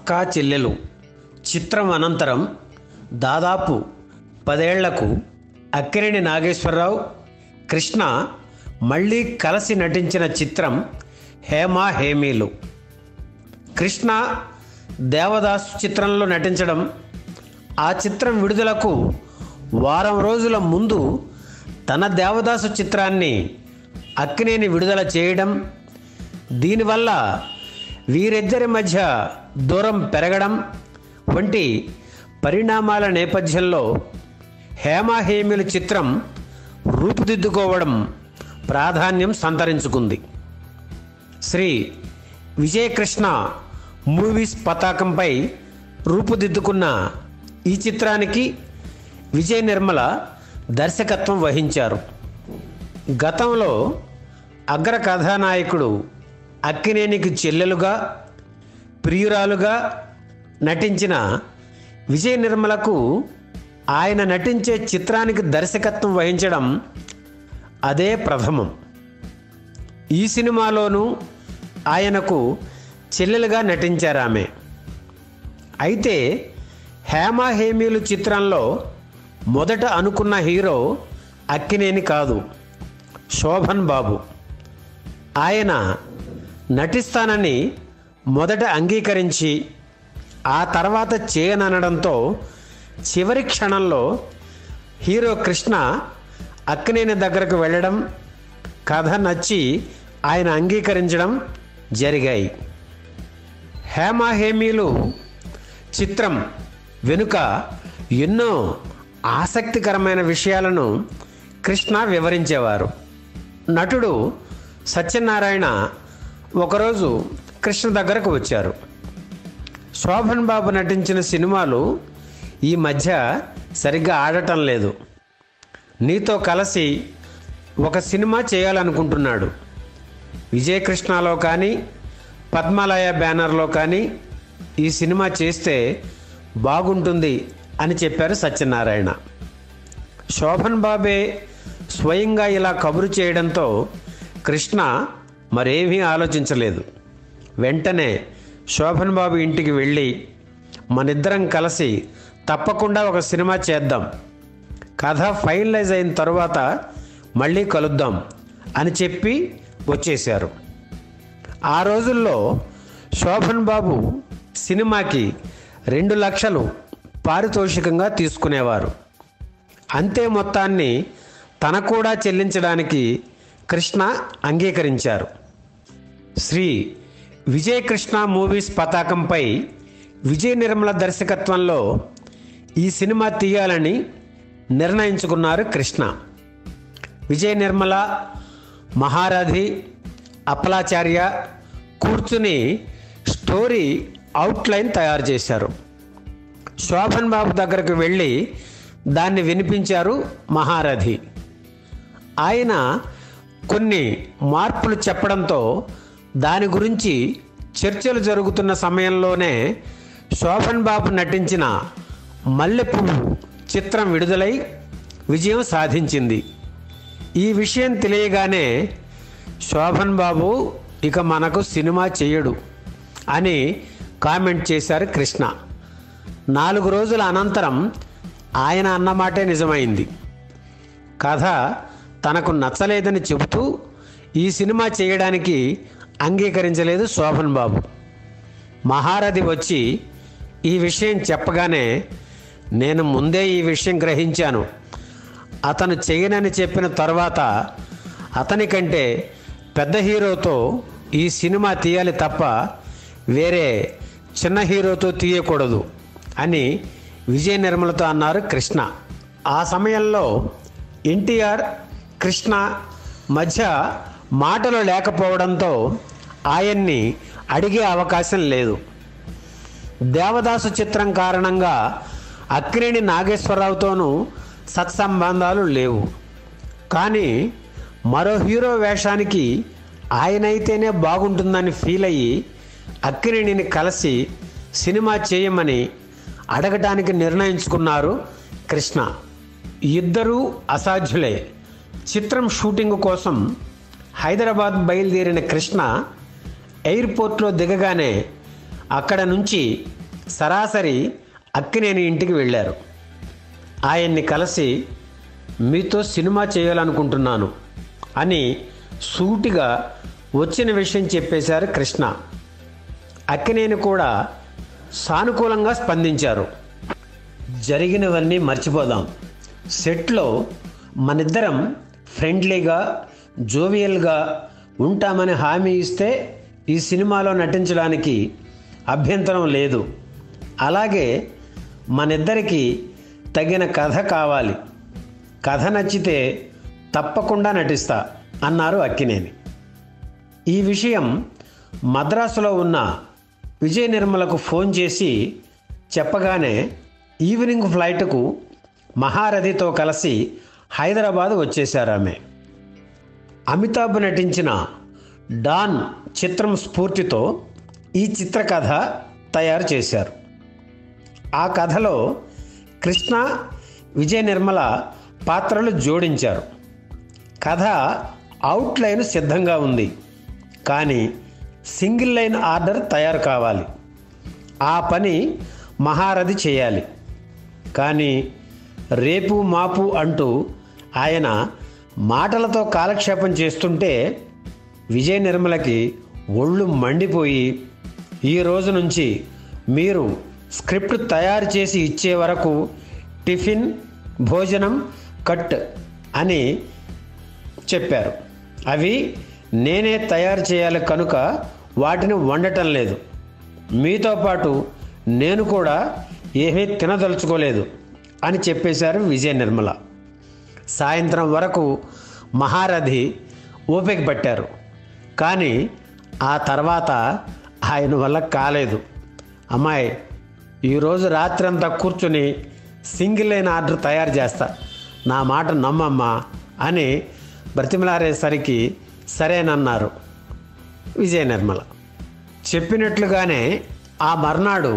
అక్కా చెల్లెలు చిత్రం అనంతరం దాదాపు 10 ఏళ్లకు అక్కినేని నాగేశ్వరరావు, కృష్ణ మళ్ళీ కలిసి నటించిన చిత్రం హేమా హేమీలు. కృష్ణ దేవదాసు చిత్రంలో నటించడం, ఆ చిత్రం విడుదలకు వారం రోజుల ముందు తన దేవదాసు చిత్రాన్ని అక్కినేని విడుదల చేయడం, దీనివల్ల వీరిద్దరి మధ్య దూరం పెరగడం వంటి పరిణామాల నేపథ్యంలో హేమా హేమీలు చిత్రం రూపుదిద్దుకోవడం ప్రాధాన్యం సంతరించుకుంది. శ్రీ విజయకృష్ణ మూవీస్ పతాకంపై రూపుదిద్దుకున్న ఈ చిత్రానికి విజయ నిర్మల దర్శకత్వం వహించారు. గతంలో అగ్ర కథానాయకుడు అక్కినేనికి చెల్లెలుగా, ప్రియురాలుగా నటించిన విజయ నిర్మలకు ఆయన నటించే చిత్రానికి దర్శకత్వం వహించడం అదే ప్రథమం. ఈ సినిమాలోనూ ఆయనకు చెల్లెలుగా నటించారు ఆమె. అయితే హేమా హేమీలు చిత్రంలో మొదట అనుకున్న హీరో అక్కినేని కాదు, శోభన్ బాబు. ఆయన నటిస్తానని మొదట అంగీకరించి ఆ తర్వాత చేయననడంతో చివరి క్షణంలో హీరో కృష్ణ అక్కినేని దగ్గరకు వెళ్ళడం, కథ నచ్చి ఆయన అంగీకరించడం జరిగాయి. హేమా హేమీలు చిత్రం వెనుక ఎన్నో ఆసక్తికరమైన విషయాలను కృష్ణ వివరించేవారు. నటుడు సత్యనారాయణ ఒకరోజు కృష్ణ దగ్గరకు వచ్చారు. శోభన్ బాబు నటించిన సినిమాలు ఈ మధ్య సరిగ్గా ఆడటం లేదు, నీతో కలిసి ఒక సినిమా చేయాలనుకుంటున్నాడు. విజయకృష్ణలో కానీ పద్మాలయ బ్యానర్లో కానీ ఈ సినిమా చేస్తే బాగుంటుంది అని చెప్పారు సత్యనారాయణ. శోభన్ బాబే స్వయంగా ఇలా కబురు చేయడంతో కృష్ణ మరేమీ ఆలోచించలేదు. వెంటనే శోభన్ బాబు ఇంటికి వెళ్ళి మనిద్దరం కలిసి తప్పకుండా ఒక సినిమా చేద్దాం, కథ ఫైనలైజ్ అయిన తర్వాత మళ్ళీ కలుద్దాం అని చెప్పి వచ్చేశారు. ఆ రోజుల్లో శోభన్ బాబు సినిమాకి 2 లక్షలు పారితోషికంగా తీసుకునేవారు. అంతే మొత్తాన్ని తన కూడా చెల్లించడానికి కృష్ణ అంగీకరించారు. శ్రీ విజయకృష్ణ మూవీస్ పతాకంపై విజయ నిర్మల దర్శకత్వంలో ఈ సినిమా తీయాలని నిర్ణయించుకున్నారు కృష్ణ. విజయ నిర్మల, మహారథి, అప్పలాచార్య కూర్చుని స్టోరీ అవుట్లైన్ తయారు చేశారు. శోభన్ బాబు దగ్గరకు వెళ్ళి దాన్ని వినిపించారు మహారథి. ఆయన కొన్ని మార్పులు చెప్పడంతో దాని గురించి చర్చలు జరుగుతున్న సమయంలోనే శోభన్ బాబు నటించిన మల్లెపువ్వు చిత్రం విడుదలై విజయం సాధించింది. ఈ విషయం తెలియగానే శోభన్ బాబు ఇక మనకు సినిమా చేయడు అని కామెంట్ చేశారు కృష్ణ. 4 రోజుల అనంతరం ఆయన అన్నమాటే నిజమైంది. కథ తనకు నచ్చలేదని చెబుతూ ఈ సినిమా చేయడానికి అంగీకరించలేదు శోభన్ బాబు. మహారథి వచ్చి ఈ విషయం చెప్పగానే నేను ముందే ఈ విషయం గ్రహించాను, అతను చేయనని చెప్పిన తర్వాత అతని కంటే పెద్ద హీరోతో ఈ సినిమా తీయాలి తప్ప వేరే చిన్న హీరోతో తీయకూడదు అని విజయ నిర్మలతో అన్నారు కృష్ణ. ఆ సమయంలో ఎన్టీఆర్, కృష్ణ మధ్య మాటలు లేకపోవడంతో ఆయన్ని అడిగే అవకాశం లేదు. దేవదాసు చిత్రం కారణంగా అక్కినేని నాగేశ్వరరావుతోనూ సత్సంబంధాలు లేవు. కానీ మరో హీరో వేషానికి ఆయనైతేనే బాగుంటుందని ఫీల్ అయ్యి అక్కినేనిని కలిసి సినిమా చేయమని అడగటానికి నిర్ణయించుకున్నారు కృష్ణ. ఇద్దరూ అసాధ్యులే. చిత్రం షూటింగ్ కోసం హైదరాబాద్ బయలుదేరిన కృష్ణ ఎయిర్పోర్ట్లో దిగగానే అక్కడ నుంచి సరాసరి అక్కినేని ఇంటికి వెళ్ళారు. ఆయన్ని కలిసి మీతో సినిమా చేయాలనుకుంటున్నాను అని సూటిగా వచ్చిన విషయం చెప్పేశారు కృష్ణ. అక్కినేని కూడా సానుకూలంగా స్పందించారు. జరిగినవన్నీ మర్చిపోదాం, సెట్లో మనిద్దరం ఫ్రెండ్లీగా జోవియల్గా ఉంటామని హామీ ఇస్తే ఈ సినిమాలో నటించడానికి అభ్యంతరం లేదు. అలాగే మనిద్దరికి తగిన కథ కావాలి, కథ నచ్చితే తప్పకుండా నటిస్తా అన్నారు అక్కినేని. ఈ విషయం మద్రాసులో ఉన్న విజయ నిర్మలకు ఫోన్ చేసి చెప్పగానే ఈవినింగ్ ఫ్లైట్కు మహారథితో కలిసి హైదరాబాద్ వచ్చేశారు ఆమె. అమితాబ్ నటించిన డాన్ చిత్రం స్ఫూర్తితో ఈ చిత్రకథ తయారు చేశారు. ఆ కథలో కృష్ణ, విజయ నిర్మల పాత్రలు జోడించారు. కథ అవుట్లైన్ సిద్ధంగా ఉంది, కానీ సింగిల్ లైన్ ఆర్డర్ తయారు కావాలి. ఆ పని మహారథి చేయాలి. కానీ రేపు మాపు అంటూ ఆయన మాటలతో కాలక్షేపం చేస్తుంటే విజయ నిర్మలకి ఒళ్ళు మండిపోయి, ఈ రోజు నుంచి మీరు స్క్రిప్ట్ తయారు చేసి ఇచ్చే వరకు టిఫిన్, భోజనం కట్ అని చెప్పారు. అవి నేనే తయారు చేయాలి కనుక వాటిని వండటం లేదు. మీతో పాటు నేను కూడా ఏమీ తినదలుచుకోలేదు అని చెప్పేశారు విజయ నిర్మల. సాయంత్రం వరకు మహారథి ఓపిక పట్టారు. కానీ ఆ తర్వాత ఆయన వల్ల కాలేదు. అమ్మాయి, ఈరోజు రాత్రంతా కూర్చుని సింగిల్ లైన్ ఆర్డర్ తయారు చేస్తా, నా మాట నమ్మమ్మా అని బ్రతిమలాడేసరికి సరేనన్నారు విజయ నిర్మల. చెప్పినట్లుగానే ఆ మర్నాడు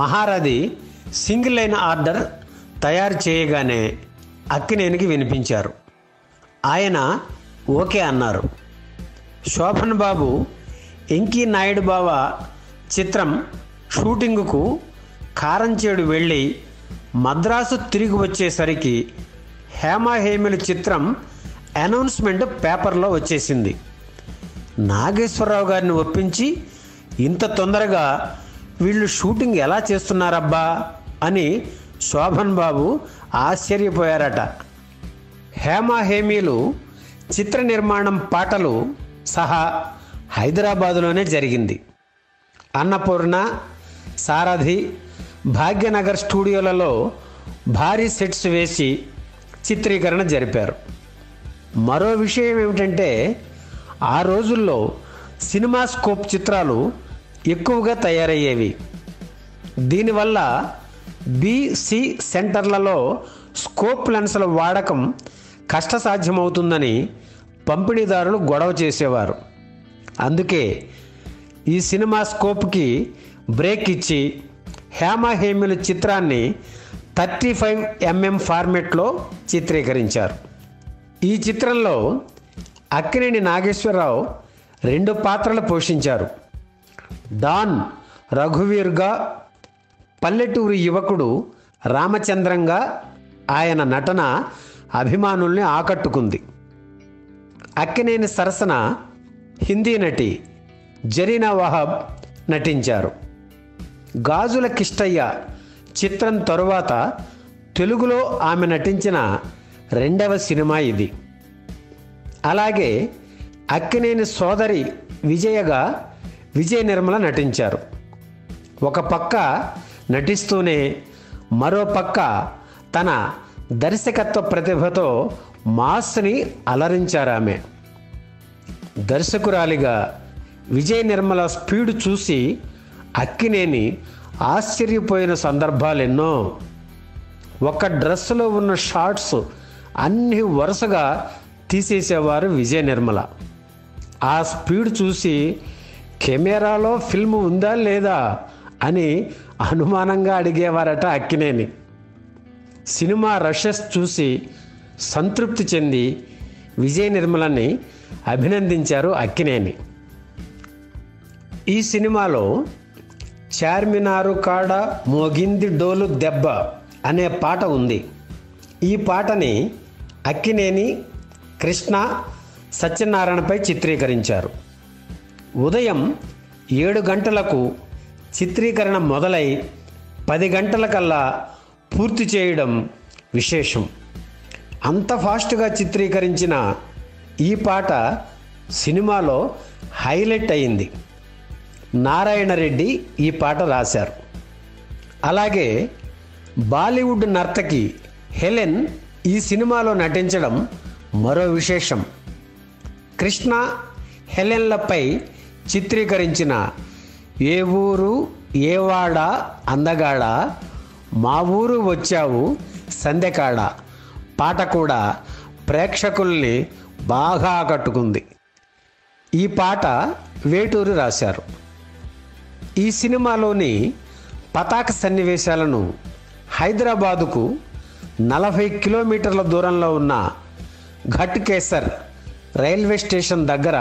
మహారథి సింగిల్ లైన్ ఆర్డర్ తయారు చేయగానే అక్కినేనికి వినిపించారు. ఆయన ఓకే అన్నారు. శోభన్ బాబు ఎంకీ నాయుడు బావ చిత్రం షూటింగుకు కారంచేడు వెళ్ళి మద్రాసు తిరిగి వచ్చేసరికి హేమాహేమిల చిత్రం అనౌన్స్మెంట్ పేపర్లో వచ్చేసింది. నాగేశ్వరరావు గారిని ఒప్పించి ఇంత తొందరగా వీళ్ళు షూటింగ్ ఎలా చేస్తున్నారబ్బా అని శోభన్ బాబు ఆశ్చర్యపోయారట. హేమాహేమీలు చిత్ర నిర్మాణం పాటలు సహా హైదరాబాదులోనే జరిగింది. అన్నపూర్ణ, సారథి, భాగ్యనగర్ స్టూడియోలలో భారీ సెట్స్ వేసి చిత్రీకరణ జరిపారు. మరో విషయం ఏమిటంటే, ఆ రోజుల్లో సినిమా స్కోప్ చిత్రాలు ఎక్కువగా తయారయ్యేవి. దీనివల్ల బి-సి సెంటర్లలో స్కోప్ లెన్సుల వాడకం కష్టసాధ్యమవుతుందని పంపిణీదారులు గొడవ చేసేవారు. అందుకే ఈ సినిమా స్కోప్కి బ్రేక్ ఇచ్చి హేమాహేమిల చిత్రాన్ని 35mm ఫార్మెట్లో చిత్రీకరించారు. ఈ చిత్రంలో అక్కినేని నాగేశ్వరరావు 2 పాత్రలు పోషించారు. డాన్ రఘువీర్గా, పల్లెటూరి యువకుడు రామచంద్రంగా ఆయన నటన అభిమానుల్ని ఆకట్టుకుంది. అక్కినేని సరసన హిందీ నటి జరీనా వహాబ్ నటించారు. గాజుల కిష్టయ్య చిత్రం తరువాత తెలుగులో ఆమె నటించిన 2వ సినిమా ఇది. అలాగే అక్కినేని సోదరి విజయగా విజయ నిర్మల నటించారు. ఒక పక్క నటిస్తూనే మరో పక్క తన దర్శకత్వ ప్రతిభతో మాస్ని అలరించారు ఆమె. దర్శకురాలిగా విజయ నిర్మల స్పీడ్ చూసి అక్కినేని ఆశ్చర్యపోయిన సందర్భాలెన్నో. ఒక డ్రెస్సులో ఉన్న షార్ట్స్ అన్ని వరుసగా తీసేసేవారు విజయ నిర్మల. ఆ స్పీడ్ చూసి కెమెరాలో ఫిల్మ్ ఉందా లేదా అని అనుమానంగా అడిగేవారట అక్కినేని. సినిమా రషెస్ చూసి సంతృప్తి చెంది విజయ నిర్మలని అభినందించారు అక్కినేని. ఈ సినిమాలో చార్మినారు కాడ మోగింది డోలు దెబ్బ అనే పాట ఉంది. ఈ పాటని అక్కినేని, కృష్ణ, సత్యనారాయణపై చిత్రీకరించారు. ఉదయం 7 గంటలకు చిత్రీకరణ మొదలై 10 గంటలకల్లా పూర్తి చేయడం విశేషం. అంత ఫాస్ట్గా చిత్రీకరించిన ఈ పాట సినిమాలో హైలైట్ అయింది. నారాయణ రెడ్డి ఈ పాట రాశారు. అలాగే బాలీవుడ్ నర్తకి హెలెన్ ఈ సినిమాలో నటించడం మరో విశేషం. కృష్ణ, హెలెన్లపై చిత్రీకరించిన ఏ ఊరు ఏవాడ అందగాడ, మా ఊరు వచ్చావు సందెకాడ పాట కూడా ప్రేక్షకుల్ని బాగా ఆకట్టుకుంది. ఈ పాట వేటూరి రాశారు. ఈ సినిమాలోని పతాక సన్నివేశాలను హైదరాబాదుకు 40 కిలోమీటర్ల దూరంలో ఉన్న ఘట్కేసర్ రైల్వే స్టేషన్ దగ్గర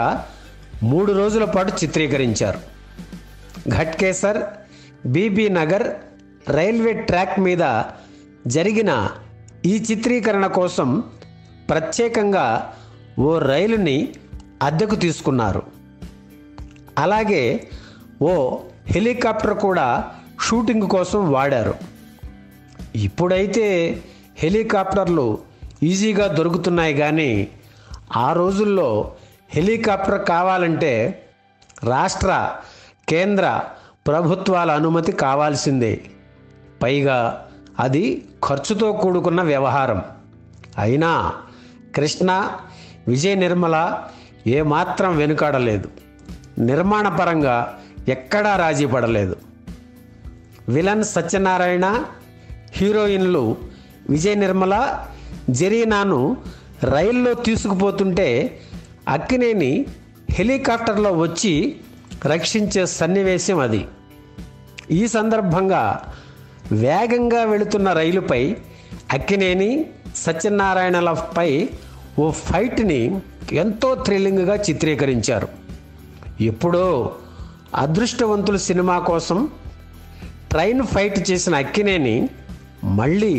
3 రోజుల పాటు చిత్రీకరించారు. ఘట్కేసర్, బీబీ నగర్ రైల్వే ట్రాక్ మీద జరిగిన ఈ చిత్రీకరణ కోసం ప్రత్యేకంగా ఓ రైలుని అద్దెకు తీసుకున్నారు. అలాగే ఓ హెలికాప్టర్ కూడా షూటింగ్ కోసం వాడారు. ఇప్పుడైతే హెలికాప్టర్లు ఈజీగా దొరుకుతున్నాయి, కానీ ఆ రోజుల్లో హెలికాప్టర్ కావాలంటే రాష్ట్ర, కేంద్ర ప్రభుత్వాల అనుమతి కావాల్సిందే. పైగా అది ఖర్చుతో కూడుకున్న వ్యవహారం. అయినా కృష్ణ, విజయ నిర్మల ఏమాత్రం వెనుకాడలేదు. నిర్మాణపరంగా ఎక్కడా రాజీ పడలేదు. విలన్ సత్యనారాయణ, హీరోయిన్లు విజయ నిర్మల, జరీనాను రైల్లో తీసుకుపోతుంటే అక్కినేని హెలికాప్టర్లో వచ్చి రక్షించే సన్నివేశం అది. ఈ సందర్భంగా వేగంగా వెళుతున్న రైలుపై అక్కినేని, సత్యనారాయణలపై ఓ ఫైట్ని ఎంతో థ్రిల్లింగ్గా చిత్రీకరించారు. ఎప్పుడో అదృష్టవంతుల సినిమా కోసం ట్రైన్ ఫైట్ చేసిన అక్కినేని మళ్ళీ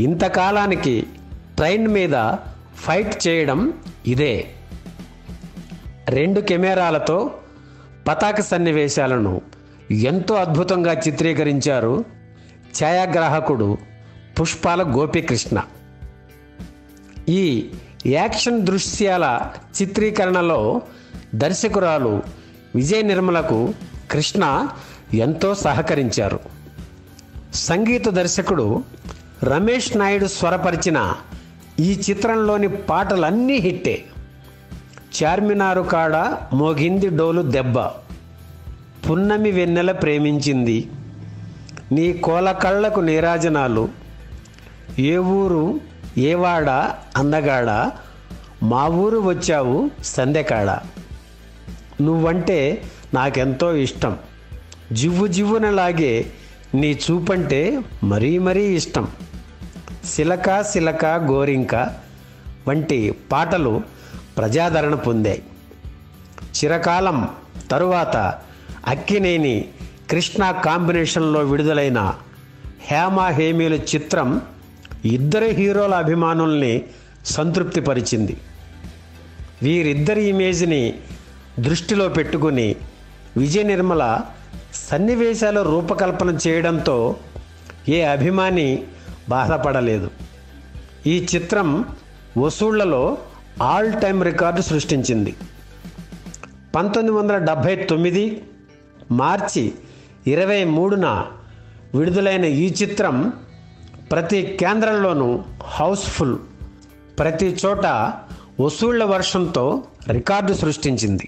ఇంతకాలానికి ట్రైన్ మీద ఫైట్ చేయడం ఇదే. 2 కెమెరాలతో పతాక సన్నివేశాలను ఎంతో అద్భుతంగా చిత్రీకరించారు ఛాయాగ్రాహకుడు పుష్పాల గోపీకృష్ణ. ఈ యాక్షన్ దృశ్యాల చిత్రీకరణలో దర్శకురాలు విజయ నిర్మలకు కృష్ణ ఎంతో సహకరించారు. సంగీత దర్శకుడు రమేష్ నాయుడు స్వరపరిచిన ఈ చిత్రంలోని పాటలన్నీ హిట్టే. చార్మినారు కాడ మోగింది డోలు దెబ్బ, పున్నమి వెన్నెల ప్రేమించింది, నీ కోలకళ్ళకు నీరాజనాలు, ఏ ఊరు ఏవాడ అందగాడ, మా ఊరు వచ్చావు సందెకాడ, నువ్వంటే నాకెంతో ఇష్టం, జివ్వు జివ్వునలాగే నీ చూపంటే మరీ మరీ ఇష్టం, సిలక సిలక గోరింక వంటి పాటలు ప్రజాదరణ పొందాయి. చిరకాలం తరువాత అక్కినేని, కృష్ణ కాంబినేషన్లో విడుదలైన హేమా హేమీల చిత్రం ఇద్దరు హీరోల అభిమానుల్ని సంతృప్తిపరిచింది. వీరిద్దరి ఇమేజ్ని దృష్టిలో పెట్టుకుని విజయ నిర్మల సన్నివేశాల రూపకల్పన చేయడంతో ఏ అభిమాని బాధపడలేదు. ఈ చిత్రం వసూళ్లలో ఆల్ టైమ్ రికార్డు సృష్టించింది. 1979 మార్చి 23న విడుదలైన ఈ చిత్రం ప్రతి కేంద్రంలోనూ హౌస్ఫుల్, ప్రతి చోట వసూళ్ల వర్షంతో రికార్డు సృష్టించింది.